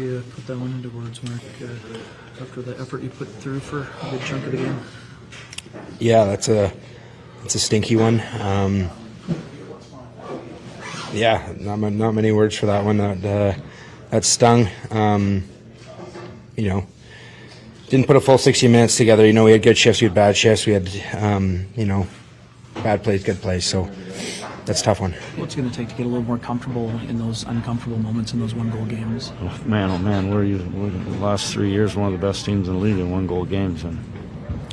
you put that one into words, Mark, after the effort you put through for a good chunk of the game? Yeah, that's a stinky one. Yeah, not many words for that one. That stung. Didn't put a full 60 minutes together. We had good shifts, we had bad shifts, we had bad plays, good plays. So that's a tough one. What's it going to take to get a little more comfortable in those uncomfortable moments in those one-goal games? Oh man, we're the last 3 years one of the best teams in the league in one-goal games, and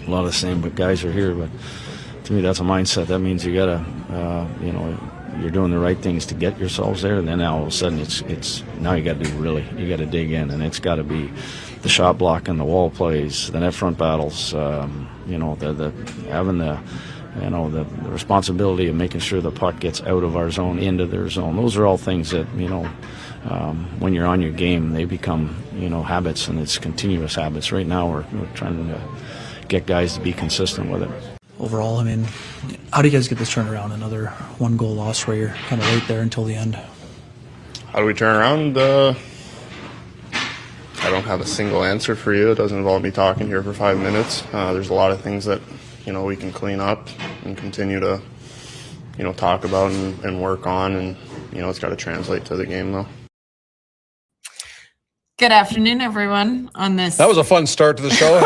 a lot of the same guys are here. But to me, that's a mindset. That means you gotta, you're doing the right things to get yourselves there, and then all of a sudden it's now you got to dig in, and it's got to be the shot block and the wall plays, the net front battles, the having the responsibility of making sure the puck gets out of our zone into their zone. Those are all things that when you're on your game, they become habits, and it's continuous habits. Right now we're trying to get guys to be consistent with it. Overall, how do you guys get this turned around? Another one-goal loss where you're kind of right there until the end. How do we turn around? I don't have a single answer for you. It doesn't involve me talking here for 5 minutes. There's a lot of things that we can clean up and continue to talk about and work on, and it's got to translate to the game though. Good afternoon, everyone. That was a fun start to the show.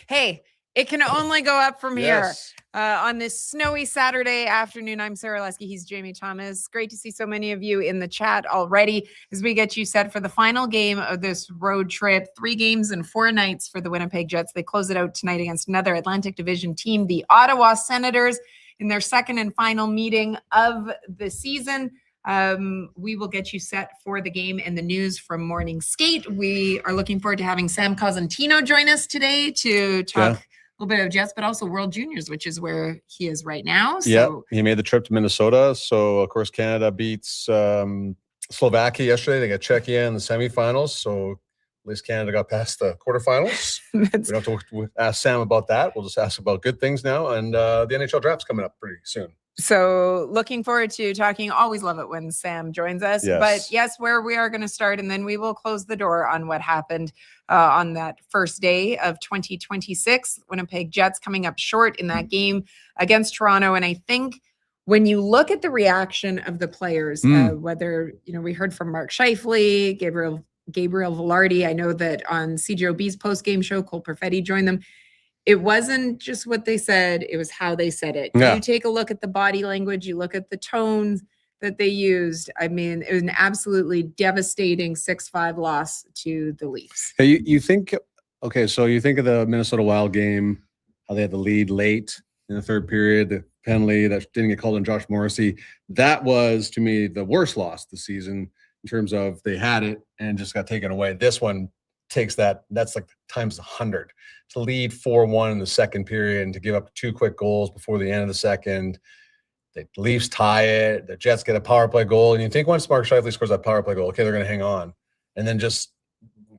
Hey, Hey, it can only go up from here. Yes. On this snowy Saturday afternoon, I'm Sara Lesky. He's Jamie Thomas. Great to see so many of you in the chat already as we get you set for the final game of this road trip. 3 games and 4 nights for the Winnipeg Jets. They close it out tonight against another Atlantic Division team, the Ottawa Senators, in their second and final meeting of the season. We will get you set for the game and the news from Morning Skate. We are looking forward to having Sam Cosentino join us today to talk a little bit of Jets, but also World Juniors, which is where he is right now. So he made the trip to Minnesota. So, of course, Canada beats Slovakia yesterday. They got Czechia in the semifinals. So, at least Canada got past the quarterfinals. We don't have to ask Sam about that. We'll just ask about good things now. And the NHL draft's coming up pretty soon. So looking forward to talking. Always love it when Sam joins us. Yes. But yes, where we are going to start, and then we will close the door on what happened on that first day of 2026. Winnipeg Jets coming up short in that game against Toronto. And I think when you look at the reaction of the players, whether, we heard from Mark Scheifele, Gabriel Velarde. I know that on CJOB's post-game show, Cole Perfetti joined them. It wasn't just what they said, it was how they said it. Yeah. You take a look at the body language, you look at the tones that they used. It was an absolutely devastating 6-5 loss to the Leafs. Hey, you think of the Minnesota Wild game, how they had the lead late in the third period, the penalty that didn't get called on Josh Morrissey. That was, to me, the worst loss this season in terms of they had it and just got taken away. This one takes that's like times 100 to lead 4-1 in the second period and to give up 2 quick goals before the end of the second. The Leafs tie it, the Jets get a power play goal, and you think once Mark Scheifele scores that power play goal, okay, they're going to hang on, and then just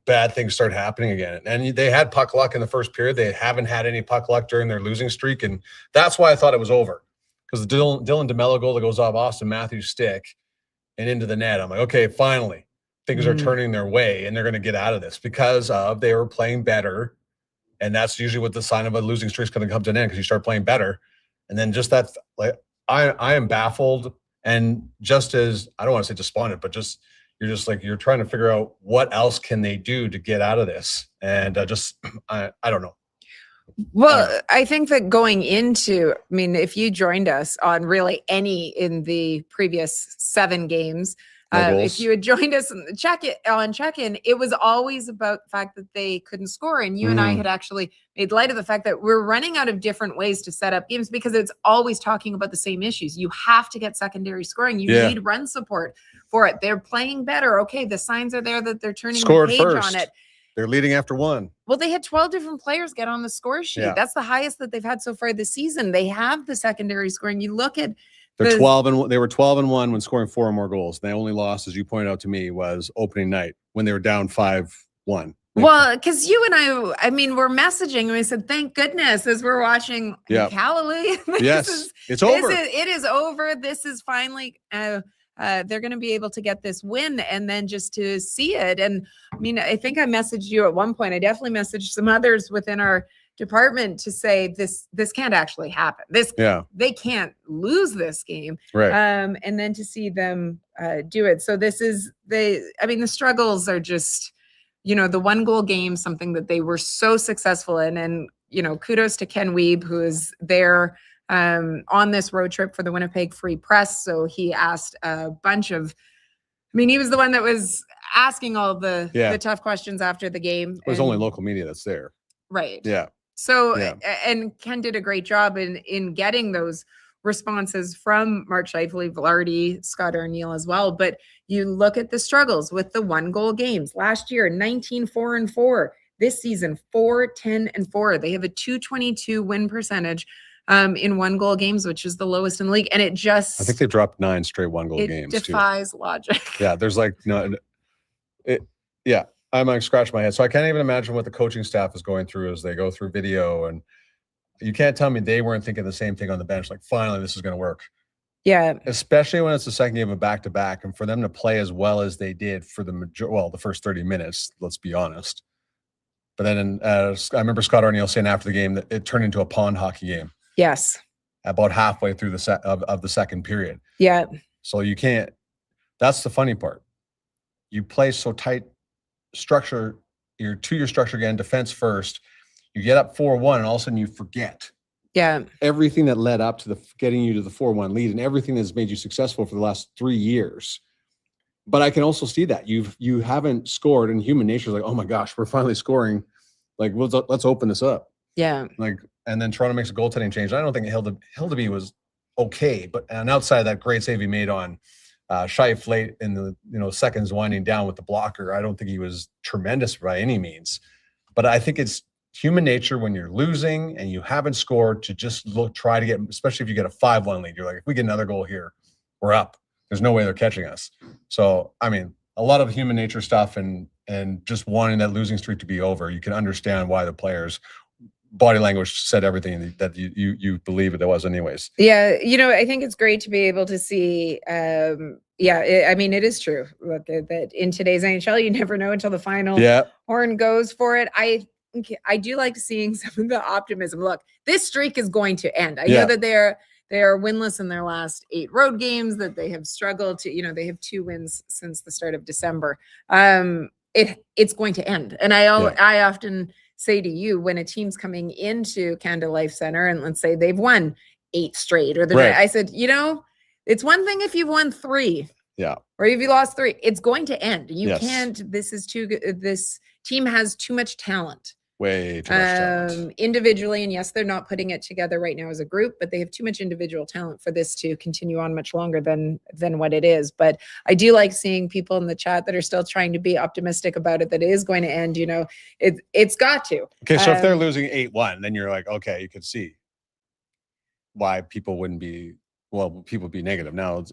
bad things start happening again. And they had puck luck in the first period. They haven't had any puck luck during their losing streak, and that's why I thought it was over, because the Dylan DeMello goal that goes off Austin Matthews' stick and into the net, I'm like, okay, finally things are turning their way and they're going to get out of this, because they were playing better. And that's usually what the sign of a losing streak is going to come to an end, because you start playing better. And then just that, like, I am baffled, and just as, I don't want to say despondent, but you're trying to figure out what else can they do to get out of this. And I don't know. Well, I think that going into, if you joined us on really any in the previous 7 games, if you had joined us on check-in, it was always about the fact that they couldn't score. And you and I had actually made light of the fact that we're running out of different ways to set up games, because it's always talking about the same issues. You have to get secondary scoring. You need run support for it. They're playing better. Okay, the signs are there that they're turning the page on it. They're leading after 1. Well, they had 12 different players get on the score sheet. Yeah. That's the highest that they've had so far this season. They have the secondary scoring. You look at they were 12-1 when scoring 4 or more goals. They only lost, as you pointed out to me, was opening night when they were down 5-1. Well, because you and we're messaging and we said, thank goodness, as we're watching. Hallelujah. Yes, it's over. It is over. This is finally they're going to be able to get this win, and then just to see it. And I mean, I think I messaged you at one point. I definitely messaged some others within our department to say this can't actually happen. They can't lose this game. Right. And then to see them do it. So the struggles are just, the 1-goal game, something that they were so successful in. And, kudos to Ken Wiebe, who is there on this road trip for the Winnipeg Free Press. So he asked a bunch of, he was the one that was asking all the tough questions after the game. It was only local media that's there. Right. Yeah. So, and Ken did a great job in getting those responses from Mark Scheifele, Velarde, Scott Arniel as well. But you look at the struggles with the 1-goal games. Last year, 19-4-4. This season, 4-10-4. They have a .222 win percentage in 1-goal games, which is the lowest in the league. And it just, I think they dropped 9 straight 1-goal games. It defies logic. Yeah, there's like I'm like scratching my head. So I can't even imagine what the coaching staff is going through as they go through video. And you can't tell me they weren't thinking the same thing on the bench. Like, finally, this is going to work. Yeah. Especially when it's the second game of back-to-back, and for them to play as well as they did for the first 30 minutes, let's be honest. But then I remember Scott Arniel saying after the game that it turned into a pond hockey game. Yes. About halfway through the the second period. Yeah. So you can't, that's the funny part. You play so tight structure, you're to your structure again, defense first. You get up 4-1, and all of a sudden you forget everything that led up to getting you to the 4-1 lead, and everything that's made you successful for the last 3 years. But I can also see that you haven't scored, and human nature is like, oh my gosh, we're finally scoring. Like, let's open this up. Yeah. Like, and then Toronto makes a goaltending change. I don't think Hildeby was okay, but outside of that great save he made on Scheif late in the seconds winding down with the blocker, I don't think he was tremendous by any means. But I think it's human nature when you're losing and you haven't scored to just try to get, especially if you get a 5-1 lead, you're like, if we get another goal here, we're up. There's no way they're catching us. So, a lot of human nature stuff and just wanting that losing streak to be over. You can understand why the players' body language said everything that you believe it was anyways. Yeah. I think it's great to be able to see, it is true. Look, that in today's NHL, you never know until the final horn goes for it. I do like seeing some of the optimism. Look, this streak is going to end. I know that they are winless in their last 8 road games, that they have struggled to, they have 2 wins since the start of December. It's going to end. And I often say to you, when a team's coming into Canada Life Center and let's say they've won 8 straight, I said, it's one thing if you've won 3. Yeah. Or if you lost 3, it's going to end. You can't, this team has too much talent. Way too much talent. Individually, and yes, they're not putting it together right now as a group, but they have too much individual talent for this to continue on much longer than what it is. But I do like seeing people in the chat that are still trying to be optimistic about it, that it is going to end. It's got to. Okay, so if they're losing 8-1, then you're like, okay, you could see why people wouldn't be. Well, people would be negative. Now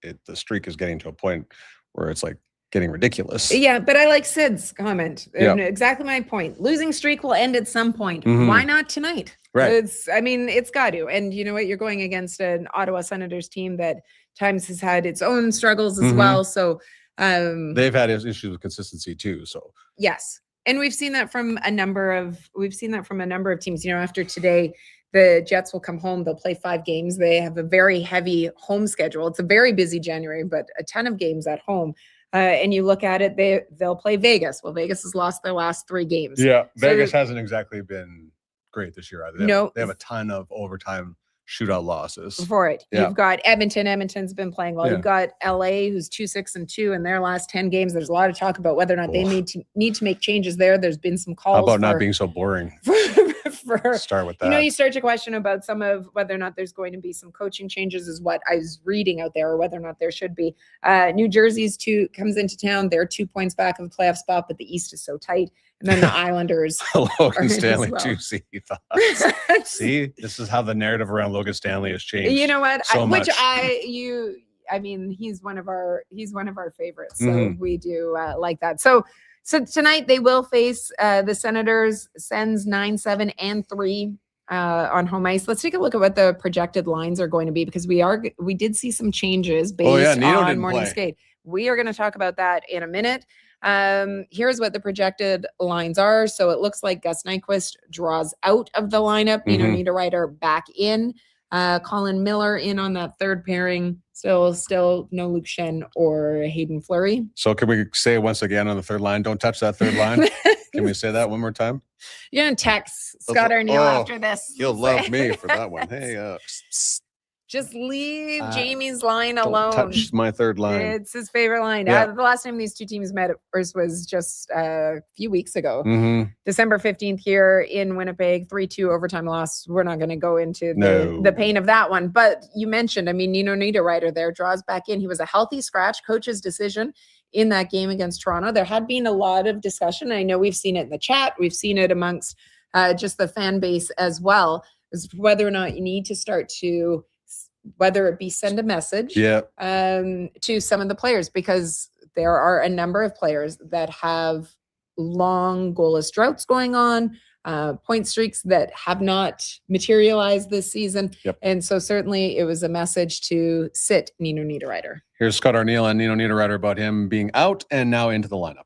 the streak is getting to a point where it's like getting ridiculous. Yeah, but I like Sid's comment. And exactly my point. Losing streak will end at some point. Mm-hmm. Why not tonight? Right. It's got to. And you know what? You're going against an Ottawa Senators team that times has had its own struggles as well. So they've had issues with consistency too. So yes. And we've seen that from a number of teams. After today, the Jets will come home. They'll play 5 games. They have a very heavy home schedule. It's a very busy January, but a ton of games at home. And you look at it, they'll play Vegas. Well, Vegas has lost their last 3 games. Yeah, Vegas hasn't exactly been great this year either. They have a ton of overtime shootout losses. For it. Yeah. You've got Edmonton. Edmonton's been playing well. Yeah. You've got LA, who's 2-6-2 in their last 10 games. There's a lot of talk about whether or not they need to make changes there. There's been some calls. How about not being so boring? Start with that. You start to question about some of whether or not there's going to be some coaching changes, is what I was reading out there, or whether or not there should be. New Jersey's comes into town. They're 2 points back of a playoff spot, but the East is so tight. And then the Islanders. Logan Stanley too. See, this is how the narrative around Logan Stanley has changed. You know what? He's one of our favorites. So we do like that. So tonight they will face the Senators. Sens 9-7-3. on home ice. Let's take a look at what the projected lines are going to be, because we did see some changes based Nino on didn't morning play. skate. We are going to talk about that in a minute. Here's what the projected lines are. So it looks like Gus Nyquist draws out of the lineup. Nino Niederreiter back in. Colin Miller in on that third pairing. Still no Luke Shen or Hayden Fleury. So can we say once again on the third line, don't touch that third line? Can we say that one more time? You're going to text Scott Arniel after this. He'll love me for that one. Hey, just leave Jamie's line alone. don't touch my third line. It's his favorite line. Yeah. The last time these two teams met was just a few weeks ago. Mm-hmm. December 15th here in Winnipeg, 3-2 overtime loss. We're not going to go into the pain of that one. But you mentioned, Nino Niederreiter there draws back in. He was a healthy scratch, coach's decision in that game against Toronto. There had been a lot of discussion. I know we've seen it in the chat. We've seen it amongst just the fan base as well, is whether or not you need to start to, whether it be send a message to some of the players, because there are a number of players that have long goalless droughts going on, point streaks that have not materialized this season. And so certainly it was a message to sit Nino Niederreiter. Here's Scott Arniel and Nino Niederreiter about him being out and now into the lineup.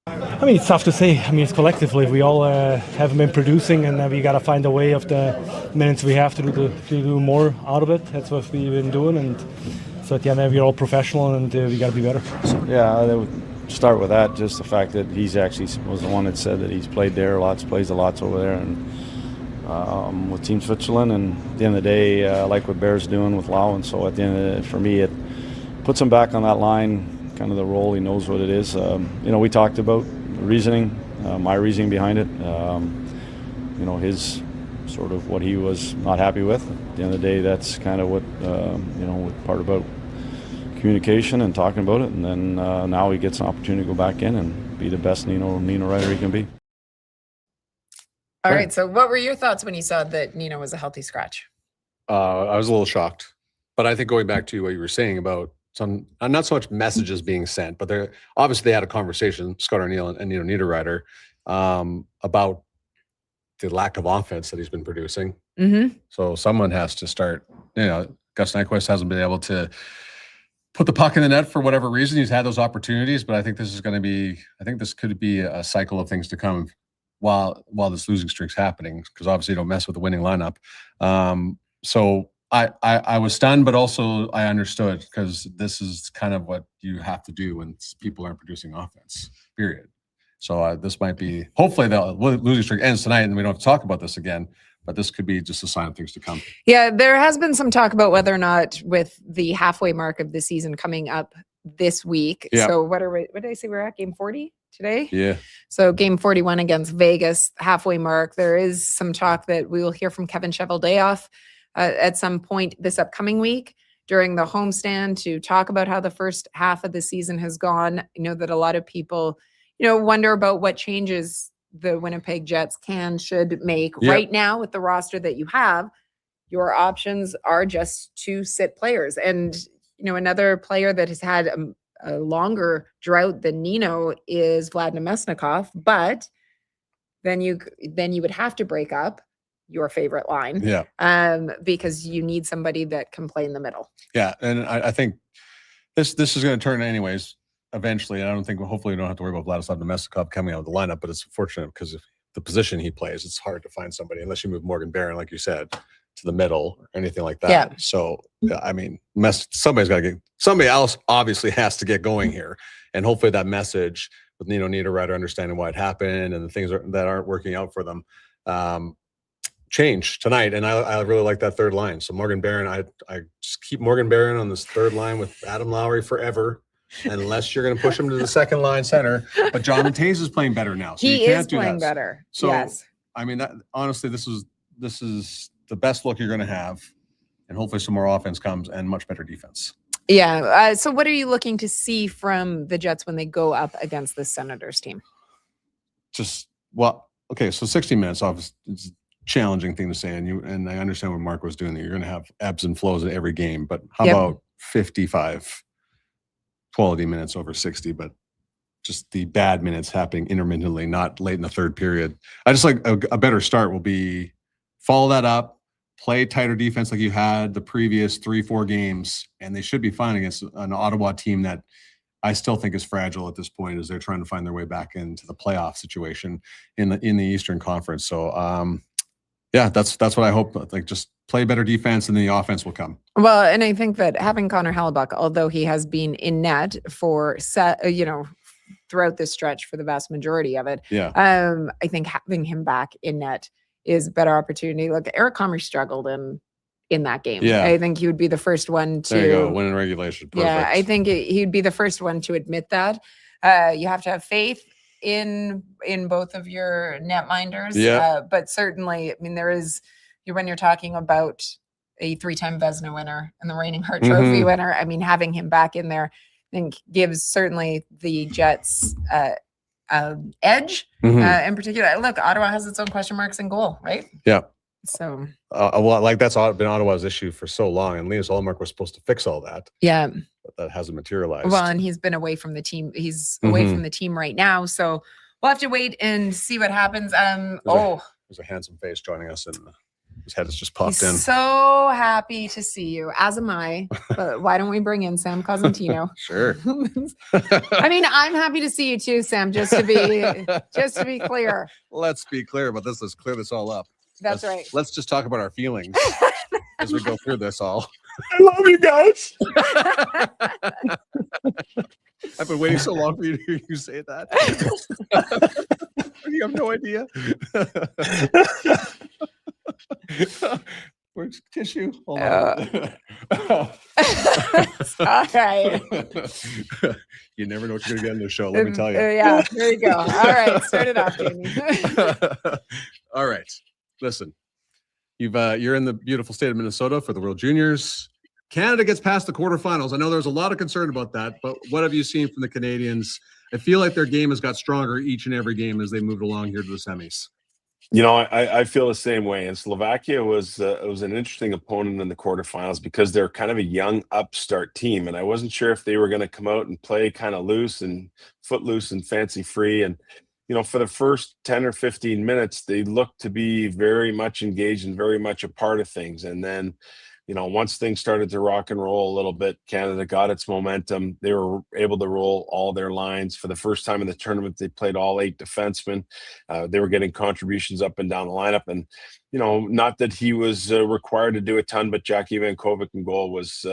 It's tough to say. It's collectively. We all haven't been producing, and we got to find a way of the minutes we have to do more out of it. That's what we've been doing, and so at the end, we're all professional, and we got to be better. So, I would start with that. Just the fact that he's actually was the one that said that he's played there plays a lot over there, and with Team Switzerland. And at the end of the day, I like what Bear's doing with Lau, and so at the end of the day, for me, it puts him back on that line. Kind of the role, he knows what it is. We talked about reasoning, my reasoning behind it. His sort of what he was not happy with. At the end of the day, that's kind of what part about communication and talking about it. And then now he gets an opportunity to go back in and be the best Nino Niederreiter he can be. All right. So what were your thoughts when you saw that Nino was a healthy scratch? I was a little shocked, but I think going back to what you were saying about some, not so much messages being sent, but they obviously had a conversation, Scott Arniel and Nino Niederreiter, about the lack of offense that he's been producing. So someone has to start. Gus Nyquist hasn't been able to put the puck in the net for whatever reason. He's had those opportunities, but I think this could be a cycle of things to come while this losing streak's happening, because obviously you don't mess with the winning lineup. So I was stunned, but also I understood, because this is kind of what you have to do when people aren't producing offense, period. So this might be, hopefully the losing streak ends tonight and we don't have to talk about this again, but this could be just a sign of things to come. Yeah, there has been some talk about whether or not, with the halfway mark of the season coming up this week. So what did I say? We're at game 40 today? Yeah. So game 41 against Vegas, halfway mark. There is some talk that we will hear from Kevin Cheveldayoff at some point this upcoming week during the homestand to talk about how the first half of the season has gone. I know that a lot of people, wonder about what changes the Winnipeg Jets should make. Right now with the roster that you have. Your options are just to sit players. And, another player that has had a longer drought than Nino is Vlad Namestnikov, but then you would have to break up your favorite line. Because you need somebody that can play in the middle. Yeah. And I think this is going to turn anyways, eventually. And I don't think, hopefully we don't have to worry about Vladislav Namestnikov coming out of the lineup, but it's fortunate because of the position he plays. It's hard to find somebody unless you move Morgan Barron, like you said, to the middle or anything like that. Yeah. So, somebody else obviously has to get going here. And hopefully that message with Nino Niederreiter understanding why it happened and the things that aren't working out for them, change tonight. And I really like that third line. So Morgan Barron, I just keep Morgan Barron on this third line with Adam Lowry forever, unless you're going to push him to the second line center. But Jonathan Toews is playing better now. So he is playing better. So yes. Honestly, this is the best look you're going to have, and hopefully some more offense comes and much better defense. Yeah. So what are you looking to see from the Jets when they go up against the Senators team? So 60 minutes off is challenging thing to say, and I understand what Mark was doing there. You're going to have ebbs and flows in every game, but how about 55 quality minutes over 60, but just the bad minutes happening intermittently, not late in the third period. I just like a better start will be follow that up, play tighter defense like you had the previous 3-4 games, and they should be fine against an Ottawa team that I still think is fragile at this point as they're trying to find their way back into the playoff situation in the Eastern Conference. So yeah, that's what I hope. Like, just play better defense and then the offense will come. Well, and I think that having Connor Hellebuyck, although he has been in net for throughout this stretch for the vast majority of it, Yeah. I think having him back in net is a better opportunity. Look, Eric Comrie struggled in that game. Yeah. I think he would be the first one to. There you go, win in regulation. Perfect. Yeah, I think he'd be the first one to admit that. You have to have faith in both of your netminders. Yeah. But certainly, I mean, when you're talking about a 3-time Vezina winner and the reigning Hart Trophy winner, I mean, having him back in there, I think gives certainly the Jets edge. In particular, look, Ottawa has its own question marks in goal, right? Yeah. So, well, like that's been Ottawa's issue for so long, and Linus Ullmark was supposed to fix all that. Yeah. But that hasn't materialized. Well, and he's been away from the team. He's away from the team right now, so we'll have to wait and see what happens. There's a handsome face joining us, and his head has just popped in. So happy to see you, as am I. But why don't we bring in Sam Cosentino? Sure. I mean, I'm happy to see you too, Sam. Just to be clear. Let's be clear about this. Let's clear this all up. That's right. Let's just talk about our feelings as we go through this all. I love you guys. I've been waiting so long for you to hear you say that. You have no idea. Where's tissue? Hold on. All right. You never know what you're going to get in the show. Let me tell you. Yeah, there you go. All right, start it off, Jamie. All right. Listen, you're in the beautiful state of Minnesota for the World Juniors. Canada gets past the quarterfinals. I know there's a lot of concern about that, but what have you seen from the Canadians? I feel like their game has got stronger each and every game as they moved along here to the semis. You know, I feel the same way. And Slovakia was an interesting opponent in the quarterfinals because they're kind of a young upstart team, and I wasn't sure if they were going to come out and play kind of loose and footloose and fancy free. And you know, for the first 10 or 15 minutes, they looked to be very much engaged and very much a part of things. And then, you know, once things started to rock and roll a little bit, Canada got its momentum. They were able to roll all their lines. For the first time in the tournament, they played all 8 defensemen. They were getting contributions up and down the lineup. And, you know, not that he was required to do a ton, but Jackie Vankovic in goal was,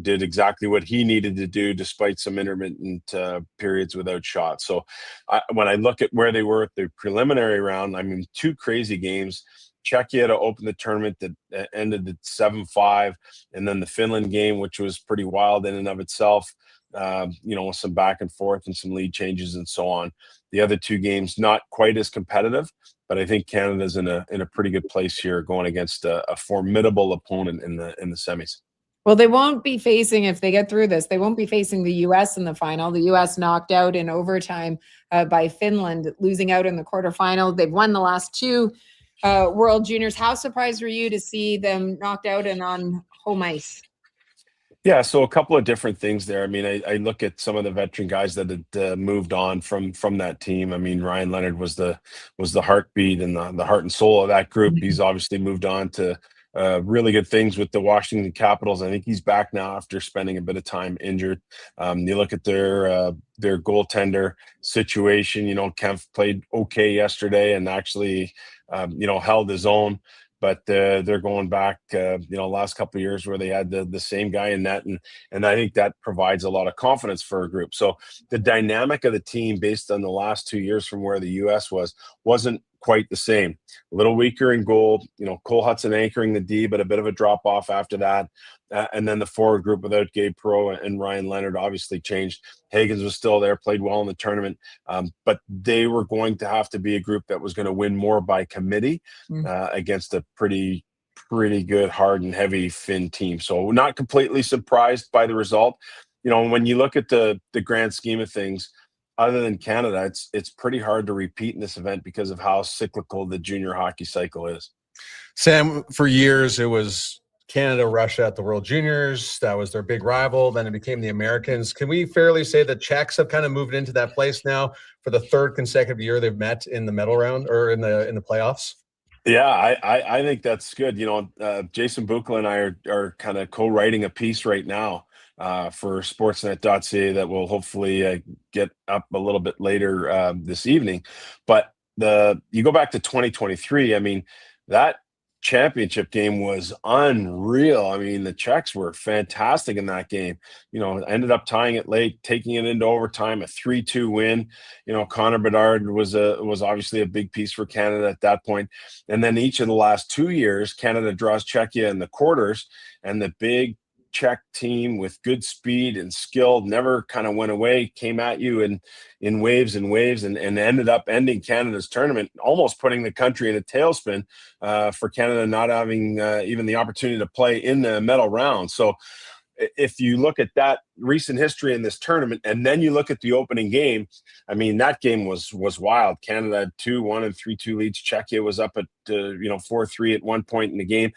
did exactly what he needed to do despite some intermittent periods without shots. So when I look at where they were at the preliminary round, I mean, 2 crazy games. Czechia to open the tournament that ended at 7-5, and then the Finland game, which was pretty wild in and of itself, with some back and forth and some lead changes and so on. The other 2 games, not quite as competitive, but I think Canada's in a pretty good place here going against a formidable opponent in the semis. Well, they won't be facing, if they get through this, they won't be facing the U.S. in the final. The U.S. knocked out in overtime by Finland, losing out in the quarterfinal. They've won the last 2 World Juniors. How surprised were you to see them knocked out and on home ice? Yeah, so a couple of different things there. I mean, I look at some of the veteran guys that had moved on from that team. I mean, Ryan Leonard was the heartbeat and the heart and soul of that group. He's obviously moved on to really good things with the Washington Capitals. I think he's back now after spending a bit of time injured. You look at their goaltender situation. You know, Kempf played okay yesterday and actually held his own, but they're going back last couple of years where they had the same guy in net, and I think that provides a lot of confidence for a group. So the dynamic of the team based on the last 2 years from where the US wasn't quite the same. A little weaker in goal, Cole Hudson anchoring the D, but a bit of a drop off after that. And then the forward group without Gabe Perreault and Ryan Leonard obviously changed. Hagens was still there, played well in the tournament, but they were going to have to be a group that was going to win more by committee against a pretty good, hard and heavy Finn team. So not completely surprised by the result. When you look at the grand scheme of things, other than Canada, it's pretty hard to repeat in this event because of how cyclical the junior hockey cycle is. Sam, for years it was Canada, Russia at the World Juniors. That was their big rival. Then it became the Americans. Can we fairly say the Czechs have kind of moved into that place now for the 3rd consecutive year they've met in the medal round or in the playoffs? Yeah, I think that's good. Jason Buchla and I are kind of co-writing a piece right now for Sportsnet.ca that will hopefully get up a little bit later this evening. But you go back to 2023. I mean, that championship game was unreal. I mean, the Czechs were fantastic in that game. Ended up tying it late, taking it into overtime, a 3-2 win. Connor Bedard was obviously a big piece for Canada at that point. And then each of the last 2 years, Canada draws Czechia in the quarters, and the big Czech team with good speed and skill never kind of went away, came at you in waves and waves, and ended up ending Canada's tournament, almost putting the country in a tailspin for Canada not having even the opportunity to play in the medal round. So if you look at that recent history in this tournament, and then you look at the opening game, I mean, that game was wild. Canada had 2-1 and 3-2 leads. Czechia was up at 4-3 at one point in the game.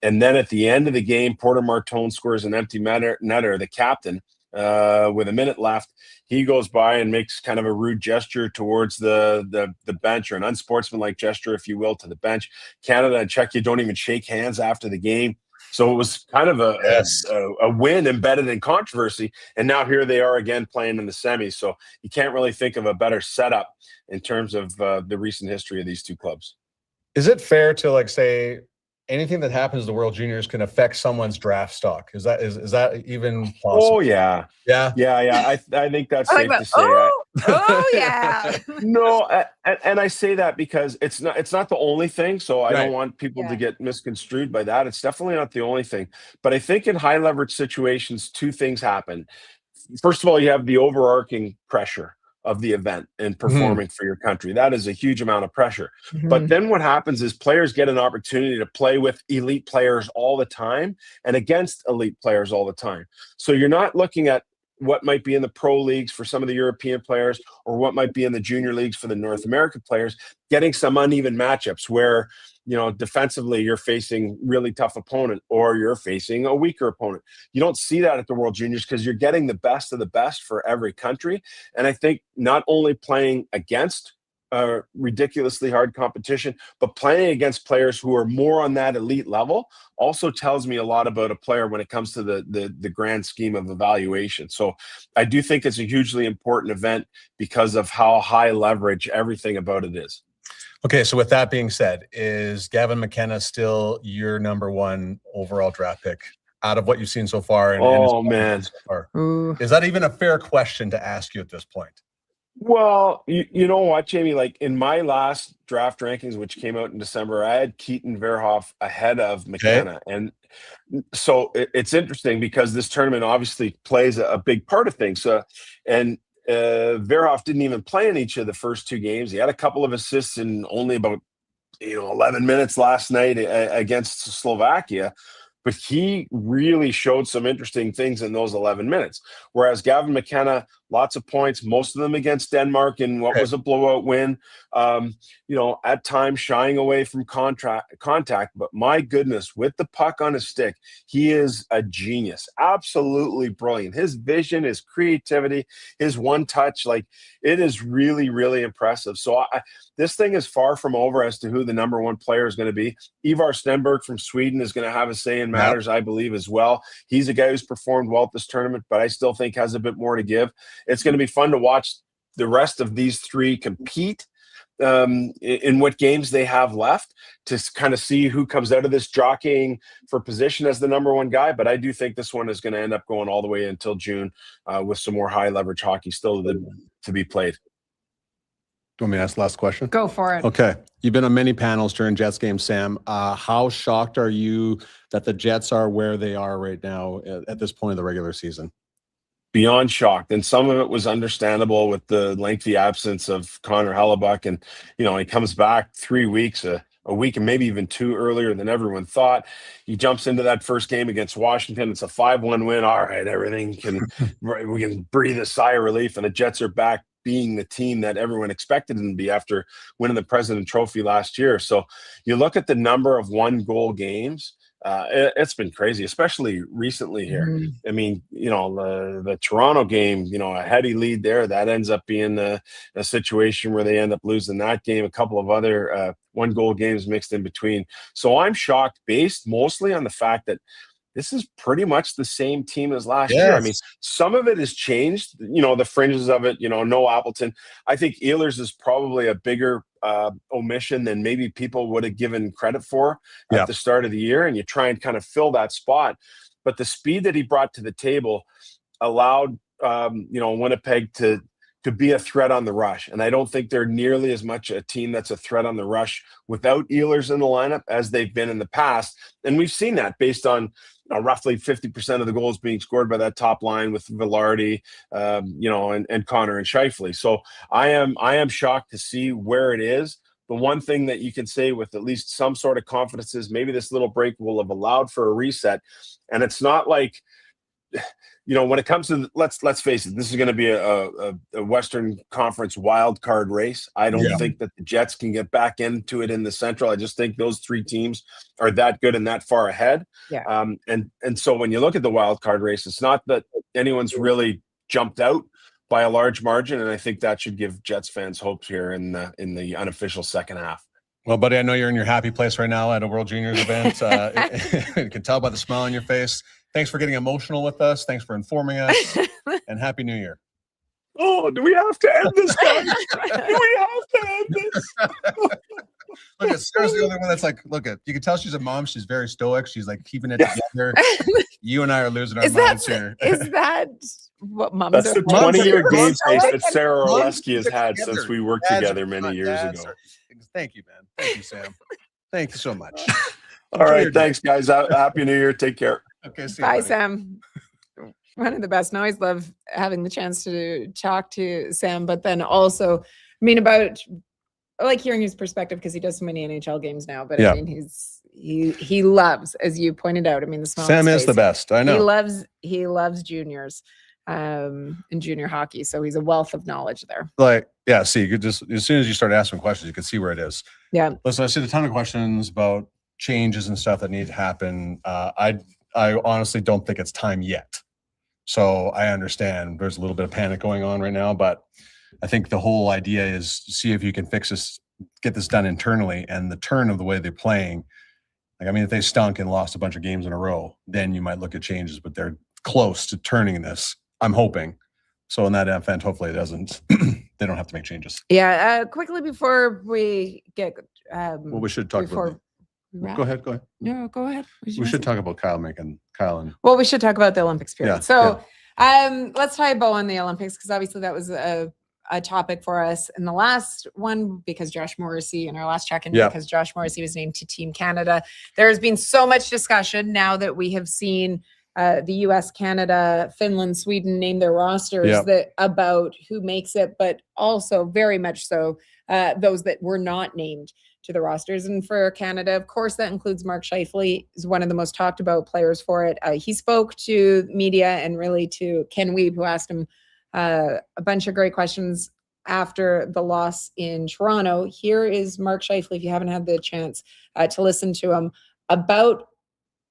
And then at the end of the game, Porter Martone scores an empty netter, the captain, with a minute left. He goes by and makes kind of a rude gesture towards the bench, or an unsportsmanlike gesture, if you will, to the bench. Canada and Czechia don't even shake hands after the game. So it was kind of a win embedded in controversy. And now here they are again playing in the semis. So you can't really think of a better setup in terms of the recent history of these two clubs. Is it fair to say anything that happens to the World Juniors can affect someone's draft stock? Is that even possible? Oh yeah. Yeah. I think that's safe to say. Yeah. No, and I say that because it's not the only thing. So I don't want people to get misconstrued by that. It's definitely not the only thing. But I think in high leverage situations, two things happen. First of all, you have the overarching pressure of the event and performing for your country. That is a huge amount of pressure. But then what happens is players get an opportunity to play with elite players all the time and against elite players all the time. So you're not looking at what might be in the pro leagues for some of the European players, or what might be in the junior leagues for the North American players, getting some uneven matchups where, defensively you're facing really tough opponent, or you're facing a weaker opponent. You don't see that at the World Juniors because you're getting the best of the best for every country. And I think not only playing against ridiculously hard competition, but playing against players who are more on that elite level also tells me a lot about a player when it comes to the grand scheme of evaluation. So I do think it's a hugely important event because of how high leverage everything about it is. Okay, so with that being said, is Gavin McKenna still your number one overall draft pick out of what you've seen so far? Man. So far? Is that even a fair question to ask you at this point? Well, you know what, Jamie? Like in my last draft rankings, which came out in December, I had Keaton Verhoff ahead of McKenna. And so it's interesting because this tournament obviously plays a big part of things. Verhoff didn't even play in each of the first two games. He had a couple of assists in only about 11 minutes last night against Slovakia. But he really showed some interesting things in those 11 minutes. Whereas Gavin McKenna, lots of points, most of them against Denmark in what was a blowout win. At times shying away from contact. But my goodness, with the puck on his stick, he is a genius. Absolutely brilliant. His vision, his creativity, his one touch, it is really, really impressive. So this thing is far from over as to who the number one player is going to be. Ivar Stenberg from Sweden is going to have a say in matters, I believe, as well. He's a guy who's performed well at this tournament, but I still think has a bit more to give. It's going to be fun to watch the rest of these three compete in what games they have left to kind of see who comes out of this jockeying for position as the number one guy. But I do think this one is going to end up going all the way until June with some more high leverage hockey still to be played. Do you want me to ask the last question? Go for it. Okay. You've been on many panels during Jets games, Sam. How shocked are you that the Jets are where they are right now at this point of the regular season? Beyond shocked. And some of it was understandable with the lengthy absence of Connor Hellebuyck. And, he comes back 3 weeks, a week and maybe even 2 earlier than everyone thought. He jumps into that first game against Washington. It's a 5-1 win. All right, we can breathe a sigh of relief. And the Jets are back being the team that everyone expected them to be after winning the President Trophy last year. So you look at the number of 1-goal games It's been crazy, especially recently here. Mhm. I mean, the Toronto game, a heady lead there, that ends up being a situation where they end up losing that game. A couple of other one-goal games mixed in between. So I'm shocked, based mostly on the fact that this is pretty much the same team as last year. I mean, Yes. some of it has changed, the fringes of it, no Appleton. I think Ehlers is probably a bigger omission than maybe people would have given credit for Yeah. at the start of the year. And you try and kind of fill that spot. But the speed that he brought to the table allowed, Winnipeg to be a threat on the rush. And I don't think they're nearly as much a team that's a threat on the rush without Ehlers in the lineup as they've been in the past. And we've seen that based on roughly 50% of the goals being scored by that top line with Velarde, and Connor and Scheifele. So I am shocked to see where it is. The one thing that you can say with at least some sort of confidence is maybe this little break will have allowed for a reset. And it's not like, when it comes to let's face it, this is going to be a Western Conference wild card race. I don't think that the Jets can get back into it in the Central. I just think those three teams are that good and that far ahead. Yeah. And so when you look at the wild card race, it's not that anyone's really jumped out by a large margin, and I think that should give Jets fans hopes here in the unofficial second half. Well, buddy, I know you're in your happy place right now at a World Juniors event. You can tell by the smile on your face. Thanks for getting emotional with us. Thanks for informing us. And Happy New Year. Oh, do we have to end this, guys? Do we have to end this? Look at Sarah's the only one that's like, you can tell she's a mom. She's very stoic. She's like keeping it together. You and I are losing our minds here. Is that what moms That's are the for? 20-year game Moms pace are that Sarah Moms Orlesky has stick had together. since we worked Dads together are many fun. years Dads ago. Thank you, man. Thank you, Sam. Thank you so much. All right, thanks, guys. Happy New Year. Take care. Okay, see you. Bye, buddy. Sam. One of the best. And I always love having the chance to talk to Sam, but then also, I like hearing his perspective because he does so many NHL games now. But Yeah. I mean, he loves, as you pointed out. I mean, the small Sam is the best. I know. He loves juniors, and junior hockey. So he's a wealth of knowledge there. See, you could just, as soon as you start asking questions, you can see where it is. Yeah. Listen, I see a ton of questions about changes and stuff that need to happen. I honestly don't think it's time yet. So I understand there's a little bit of panic going on right now, but I think the whole idea is to see if you can fix this, get this done internally, and the turn of the way they're playing. If they stunk and lost a bunch of games in a row, then you might look at changes, but they're close to turning this. I'm hoping. So in that event, hopefully it doesn't. They don't have to make changes. Yeah. Quickly before we get, Well, we should talk about. Go ahead. No, go ahead. We should talk about Kyle and. Well, we should talk about the Olympics period. Yeah, So let's tie a bow on the Olympics, because obviously that was a topic for us in the last one, because Josh Morrissey, in our last check-in, because Josh Morrissey was named to Team Canada. There has been so much discussion now that we have seen the US, Canada, Finland, Sweden name their rosters about who makes it, but also very much so those that were not named to the rosters. And for Canada, of course, that includes Mark Scheifele, is one of the most talked about players for it. He spoke to media and really to Ken Wiebe, who asked him a bunch of great questions after the loss in Toronto. Here is Mark Scheifele, if you haven't had the chance to listen to him, about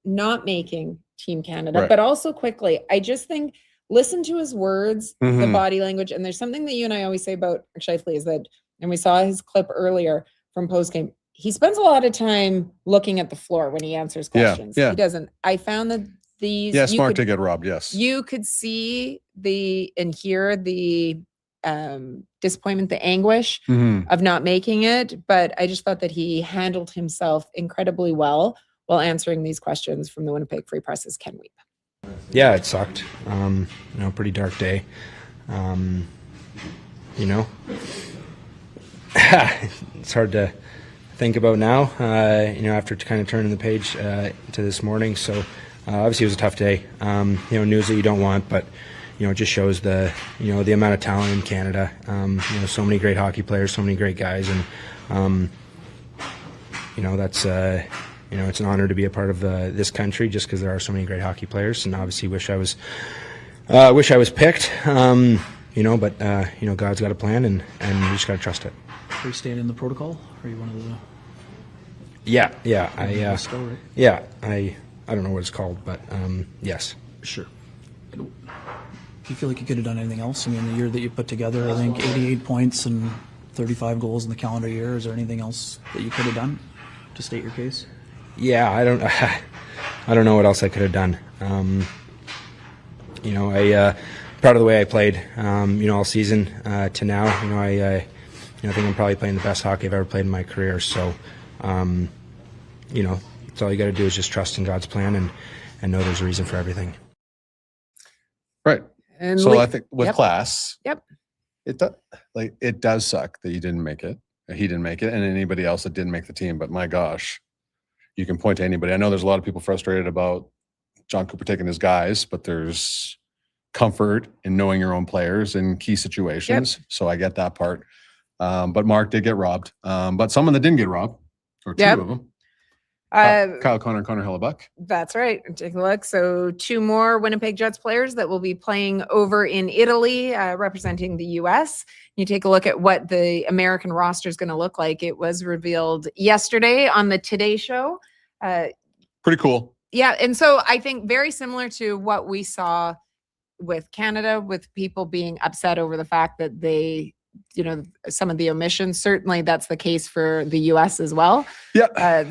not making Team Canada, but also quickly. I just think, listen to his words, the body language. And there's something that you and I always say about Mark Scheifele is that, and we saw his clip earlier from postgame, he spends a lot of time looking at the floor when he answers questions. He doesn't. I found that these... Yeah, smart to get robbed, yes. You could see and hear the disappointment, the anguish of not making it. But I just thought that he handled himself incredibly well while answering these questions from the Winnipeg Free Press's Ken Wiebe. Yeah, it sucked. Pretty dark day. It's hard to think about now, after kind of turning the page to this morning. So obviously it was a tough day. News that you don't want, but it just shows the amount of talent in Canada. So many great hockey players, so many great guys, and that's it's an honor to be a part of this country, just because there are so many great hockey players. And obviously wish I was picked. But God's got a plan, and we just got to trust it. Are you staying in the protocol? Are you one of the... Yeah, Still, right? yeah. I don't know what it's called, but yes. Sure. Do you feel like you could have done anything else? I mean, the year that you put together, I think 88 points and 35 goals in the calendar year. Is there anything else that you could have done to state your case? Yeah, I don't know what else I could have done. Proud of the way I played, all season to now. I think I'm probably playing the best hockey I've ever played in my career. So, it's all you got to do is just trust in God's plan and know there's a reason for everything. Right. And So I think with class, Yep. it does suck that you didn't make it. He didn't make it, and anybody else that didn't make the team. But my gosh, you can point to anybody. I know there's a lot of people frustrated about John Cooper taking his guys, but there's comfort in knowing your own players in key situations. So I get that part. But Mark did get robbed. But someone that didn't get robbed, or two of them, Kyle Connor and Connor Hellebuyck. That's right. Take a look. So 2 more Winnipeg Jets players that will be playing over in Italy, representing the U.S. You take a look at what the American roster is going to look like. It was revealed yesterday on the Today Show. Pretty cool. Yeah. And so I think very similar to what we saw with Canada, with people being upset over the fact that they, some of the omissions. Certainly that's the case for the U.S. as well. Yeah.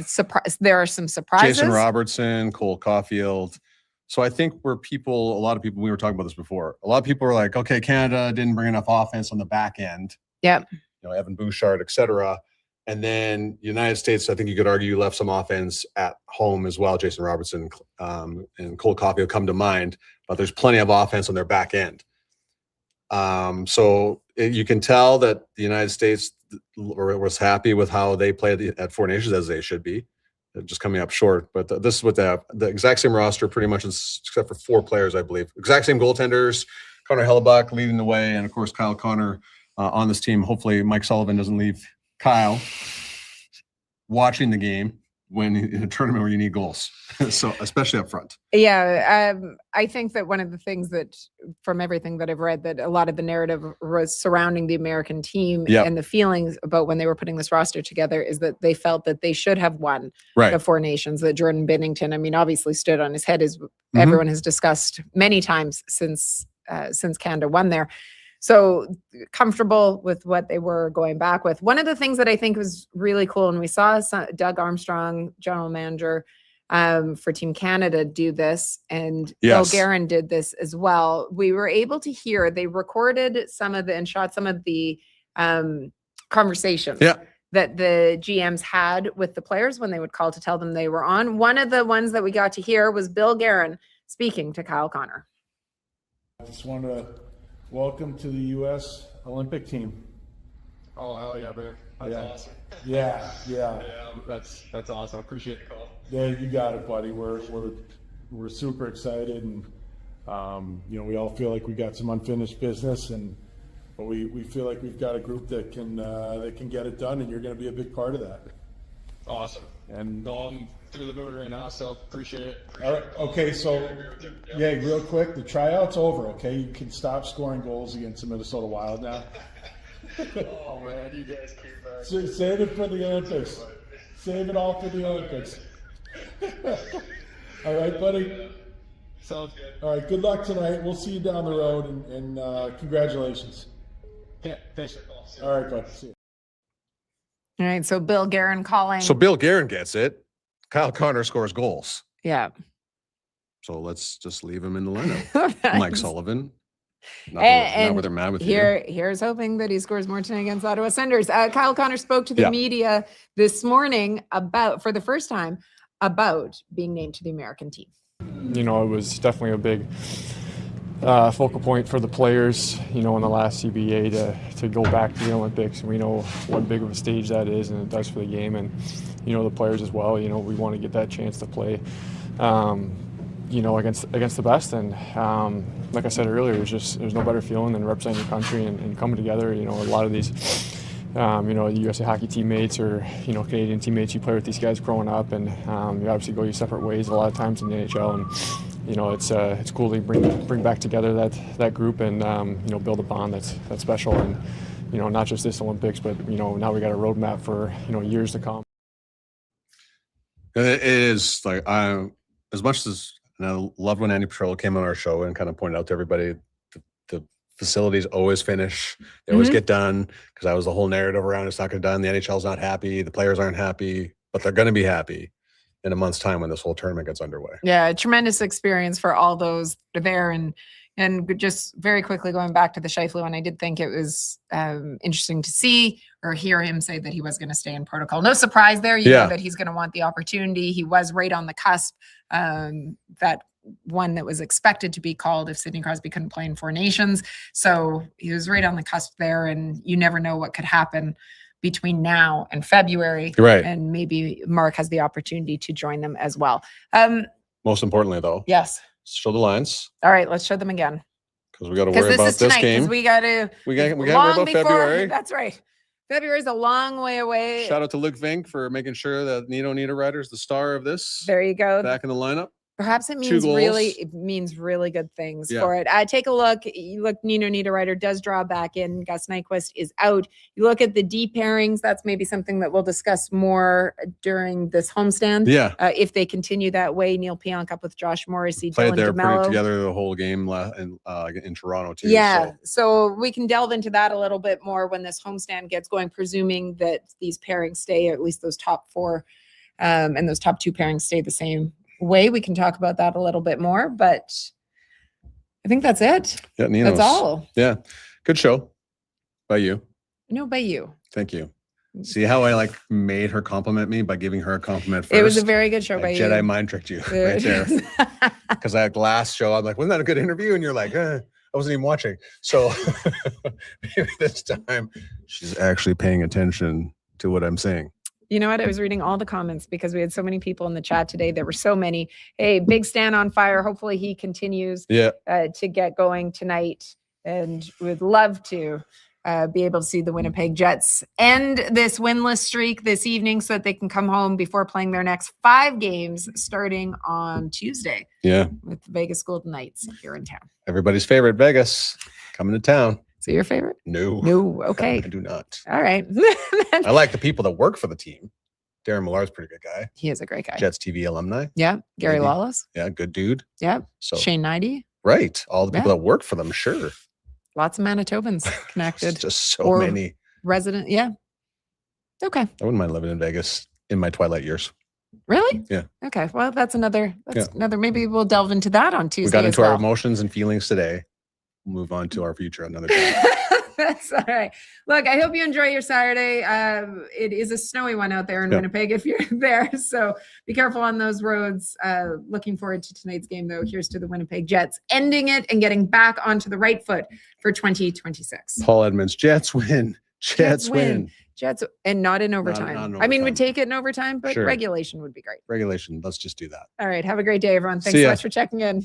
There are some surprises. Jason Robertson, Cole Caulfield. So I think a lot of people, we were talking about this before, a lot of people were like, okay, Canada didn't bring enough offense on the back end. Yep. Evan Bouchard, et cetera. And then United States, I think you could argue, left some offense at home as well. Jason Robertson and Cole Caulfield come to mind, but there's plenty of offense on their back end. You can tell that the United States was happy with how they played at Four Nations, as they should be. They're just coming up short. But this is what the exact same roster, pretty much, except for 4 players, I believe. Exact same goaltenders. Connor Hellebuyck leading the way, and of course Kyle Connor on this team. Hopefully Mike Sullivan doesn't leave Kyle watching the game when in a tournament where you need goals. So especially up front. Yeah. I think that one of the things that, from everything that I've read, that a lot of the narrative was surrounding the American team and the feelings about when they were putting this roster together is that they felt that they should have won the Four Nations, that Jordan Binnington, obviously stood on his head, as everyone has discussed many times since Canada won there. So comfortable with what they were going back with. One of the things that I think was really cool, and we saw Doug Armstrong, general manager for Team Canada, do this, and Bill Guerin did this as well. We were able to hear, they recorded some of the conversations that the GMs had with the players when they would call to tell them they were on. One of the ones that we got to hear was Bill Guerin speaking to Kyle Connor. I just want to welcome to the U.S. Olympic team. Oh, hell yeah, man. That's awesome. Yeah. That's awesome. Appreciate the call. Yeah, you got it, buddy. We're super excited, and we all feel like we got some unfinished business, but we feel like we've got a group that can get it done, and you're going to be a big part of that. Awesome. And I'm through the moon right now, so appreciate it. All right. Okay. So, real quick, the tryout's over. Okay, you can stop scoring goals against the Minnesota Wild now. Oh man, you guys keep save it for the Olympics. Save it all for the Olympics. All right, buddy. Sounds good. All right. Good luck tonight. We'll see you down the road, and congratulations. Yeah. Thanks. All right, bud. See you. All right. So Bill Guerin calling. So Bill Guerin gets it. Kyle Connor scores goals. Yeah. So let's just leave him in the lineup. Mike Sullivan. Not where they're mad with Here's hoping that he scores more tonight against Ottawa Senators. Kyle Connor spoke to the media this morning for the first time, about being named to the American team. It was definitely a big focal point for the players, in the last CBA to go back to the Olympics. We know what big of a stage that is, and it does for the game, and the players as well. We want to get that chance to play, against the best. And like I said earlier, there's no better feeling than representing your country and coming together. A lot of these, USA hockey teammates or Canadian teammates, you play with these guys growing up, and you obviously go your separate ways a lot of times in the NHL. And it's cool to bring back together that group and build a bond that's special. And not just this Olympics, but now we got a roadmap for years to come. It is like as much as and I loved when Andy Petrello came on our show and kind of pointed out to everybody the facilities always finish, they always get done, because that was the whole narrative around it's not going to done. The NHL's not happy, the players aren't happy, but they're going to be happy in a month's time when this whole tournament gets underway. Yeah, tremendous experience for all those there. And just very quickly going back to the Scheifele one, I did think it was interesting to see or hear him say that he was going to stay in protocol. No surprise there. You know that he's going to want the opportunity. He was right on the cusp. That one that was expected to be called if Sidney Crosby couldn't play in Four Nations. So he was right on the cusp there, and you never know what could happen between now and February. Right. And maybe Mark has the opportunity to join them as well. Most importantly, though, Yes. show the lines, All right, let's show them again. because we got to worry about this tonight, game. We got to can't worry about February. That's right. February's a long way away. Shout out to Luke Vink for making sure that Nino Niederreiter's the star of this. There you go. Back in the lineup. Perhaps it 2 means goals. really good things Yeah. for it. Take a look. You look, Nino Niederreiter does draw back in. Gus Nyquist is out. You look at the D pairings. That's maybe something that we'll discuss more during this homestand. Yeah. If they continue that way, Neil Pionk up with Josh Morrissey, Played Dylan there pretty DeMello. together the whole game in Toronto too. Yeah, So. so we can delve into that a little bit more when this homestand gets going, presuming that these pairings stay, or at least those top 4 and those top 2 pairings stay the same way. We can talk about that a little bit more, but I think that's it. Yeah, Nino's. That's all. Yeah, good show by you. No, by you. Thank you. See how I made her compliment me by giving her a compliment first? It was a very good show by you. Jedi mind tricked you right there. Because that last show, I'm like, wasn't that a good interview? And you're like, I wasn't even watching. So maybe this time she's actually paying attention to what I'm saying. You know what? I was reading all the comments because we had so many people in the chat today. There were so many. Hey, big Stan on fire. Hopefully he continues to get going tonight, and would love to be able to see the Winnipeg Jets end this winless streak this evening so that they can come home before playing their next 5 games starting on Tuesday. Yeah. With the Vegas Golden Knights here in town. Everybody's favorite, Vegas, coming to town. So your favorite? No. No. Okay. I do not. All right. I like the people that work for the team. Darren Millar's a pretty good guy. He is a great guy. Jets TV alumni. Yeah. Gary Maybe. Lawless. Yeah, good dude. Yeah. So Shane Knighty. right. All the people that work for them, sure. Lots of Manitobans connected. Just so many. Resident. Yeah. Okay. I wouldn't mind living in Vegas in my twilight years. Really? Yeah. Okay. Well, that's another, maybe we'll delve into that on Tuesday. We got into as our well. emotions and feelings today. We'll move on to our future another day. That's all right. Look, I hope you enjoy your Saturday. It is a snowy one out there in Winnipeg if you're there. So be careful on those roads. Looking forward to tonight's game, though. Here's to the Winnipeg Jets ending it and getting back onto the right foot for 2026. Paul Edmonds, Jets win. Jets win. Jets, and not in overtime. Not in I mean, overtime. we'd take it in overtime, but Sure. regulation would be great. Regulation. Let's just do that. All right. Have a great day, everyone. Thanks See so ya. much for checking in.